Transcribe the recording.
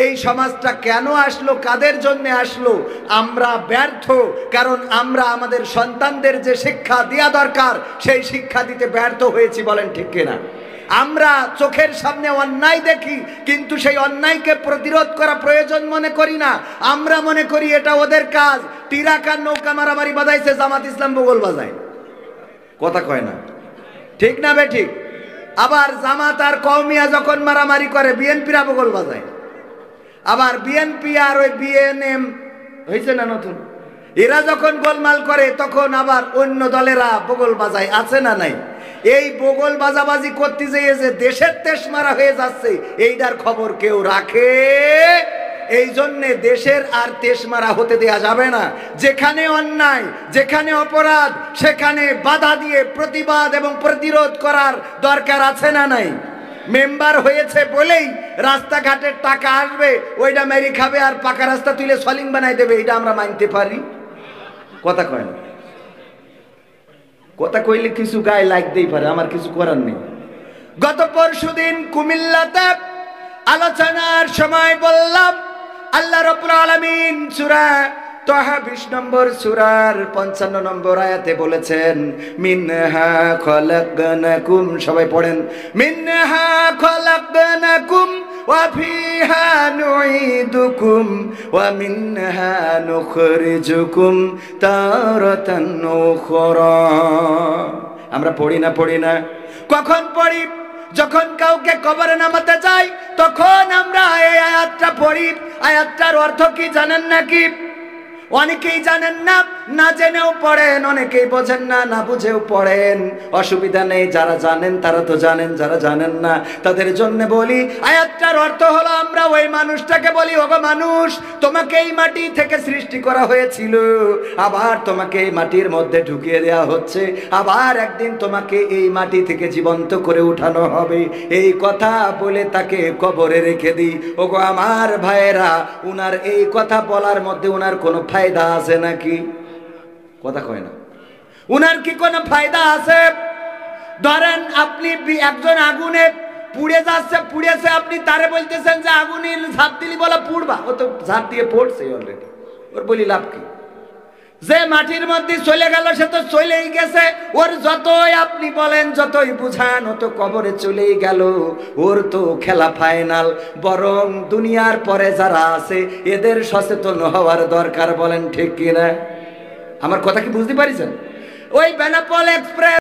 এই সমাজটা কেন আসলো, কাদের জন্য আসলো? আমরা ব্যর্থ, কারণ আমরা আমাদের সন্তানদের যে শিক্ষা দেওয়া দরকার সেই শিক্ষা দিতে ব্যর্থ হয়েছি। বলেন ঠিক কিনা? আমরা চোখের সামনে অন্যায় দেখি, কিন্তু সেই অন্যায়কে প্রতিরোধ করা প্রয়োজন মনে করি না। আমরা মনে করি এটা ওদের কাজ। টিরাকার নৌকা মারামারি বাজাইছে, জামাত ইসলাম বগল বাজায়, কথা কয় না, ঠিক না বে ঠিক? আবার জামাত আর কওমিয়া যখন মারামারি করে বিএনপিরা বগল বাজায়। আবার বিএনপি আর ওই বিএনএম হয়েছে না নতুন, এরা যখন গোলমাল করে তখন আবার অন্য দলেরা বগল বাজায়, আছে না নাই? এই বগল বাজাবাজি করতে যেয়ে যে দেশের তেজ মারা হয়ে যাচ্ছে, এইটার খবর কেউ রাখে? এই জন্যে দেশের আর তেজ মারা হতে দেয়া যাবে না। যেখানে অন্যায়, যেখানে অপরাধ, সেখানে বাধা দিয়ে প্রতিবাদ এবং প্রতিরোধ করার দরকার আছে না নাই? মেম্বার হয়েছে বলেই রাস্তাঘাটের টাকা আসবে, ওইটা মেরি খাবে আর পাকা রাস্তা তুলে সলিং বানাই দেবে, এটা আমরা মানতে পারি? কথা কয় না? কথা কইলে কিছু গায়ে লাগতেই পারে, আমার কিছু করার নেই। গত পরশুদিন কুমিল্লাতে আলোচনার সময় বললাম আল্লাহ রাব্বুল আলামিন সূরা তাহা 20 নম্বর সূরার 55 নম্বর আয়াতে বলেছেন, মিনহা খলাকনাকুম, সবাই পড়েন, মিনহা খলাকনাকুম ওয়া ফিহা নুঈদুকুম ওয়া মিনহা নুখরিজুকুম তারাতান উখরা। আমরা পড়ি না? কখন পড়ি? যখন কাউকে কবরে নামাতে যাই তখন আমরা এই আয়াতটা পড়ি। আয়াতটার অর্থ কি জানেন নাকি? অনেকেই জানেন না, না জেনেও পড়েন, অনেকেই বোঝেন না, না বুঝেও পড়েন। অসুবিধা নেই, যারা জানেন তারা তো জানেন, যারা জানেন না তাদের জন্য বলি। আয়াতটার অর্থ হলো, আমরা ওই মানুষটাকে বলি, ওগো মানুষ, তোমাকে এই মাটি থেকে সৃষ্টি করা হয়েছিল, আবার তোমাকে এই মাটির মধ্যে ঢুকিয়ে দেওয়া হচ্ছে, আবার একদিন তোমাকে এই মাটি থেকে জীবন্ত করে উঠানো হবে। এই কথা বলে তাকে কবরে রেখে দিই। ওগো আমার ভাইয়েরা, উনার এই কথা বলার মধ্যে উনার কোনো ফায়দা আছে নাকি? কথা কয় না। উনার কি কোনো ফায়দা আছে? ধরেন আপনি একজন আগুনে পুড়ে যাচ্ছে, পুড়েছে, আপনি তারে বলতেছেন যে আগুনে ঝাঁপ দিলি বলা পুড়বা, ও তো ঝাঁপ দিয়ে পড়ছে অলরেডি, ওর বলি লাভ কি? যে মাটির মধ্যে চলে গেল সে তো চলেই গেছে, ওর যতই আপনি বলেন, যতই বুঝান, ও তো কবরে চলেই গেল, ওর তো খেলা ফাইনাল। বরং দুনিয়ার পরে যারা আছে এদের সচেতন হওয়ার দরকার। বলেন ঠিক কিনা? আমার কথা কি বুঝতে পারিছেন? ওই বেনাপোল এক্সপ্রেস